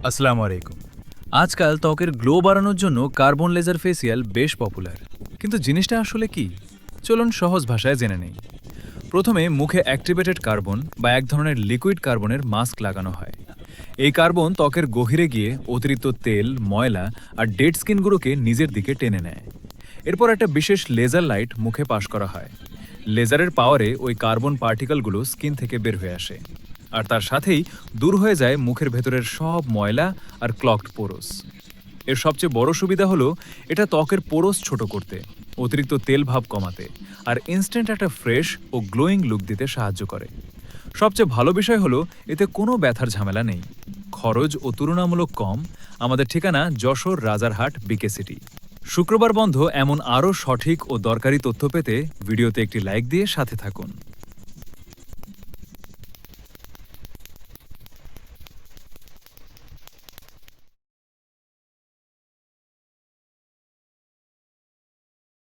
আসসালামু আলাইকুম। আজকাল ত্বকের গ্লো বাড়ানোর জন্য কার্বন লেজার ফেসিয়াল বেশ পপুলার। কিন্তু জিনিসটা আসলে কি? চলুন সহজ ভাষায় জেনে নেই। প্রথমে মুখে অ্যাক্টিভেটেড কার্বন বা এক ধরনের লিকুইড কার্বনের মাস্ক লাগানো হয়। এই কার্বন ত্বকের গভীরে গিয়ে অতিরিক্ত তেল, ময়লা আর ডেড স্কিনগুলোকে নিজের দিকে টেনে নেয়। এরপর একটা বিশেষ লেজার লাইট মুখে পাশ করা হয়। লেজারের পাওয়ারে ওই কার্বন পার্টিকেলগুলো স্কিন থেকে বের হয়ে আসে। আর তার সাথেই দূর হয়ে যায় মুখের ভেতরের সব ময়লা আর ক্লগড পোরস। এর সবচেয়ে বড় সুবিধা হলো এটা ত্বকের পোরস ছোট করতে, অতিরিক্ত তেল ভাব কমাতে আর ইনস্ট্যান্ট একটা ফ্রেশ ও গ্লোয়িং লুক দিতে সাহায্য করে। সবচেয়ে ভালো বিষয় হলো এতে কোনো ব্যথার ঝামেলা নেই, খরচ ও তুলনামূলক কম। আমাদের ঠিকানা যশোর রাজারহাট বিকে সিটি। শুক্রবার বন্ধ এমন আরও সঠিক ও দরকারি তথ্য পেতে ভিডিওতে একটি লাইক দিয়ে সাথে থাকুন।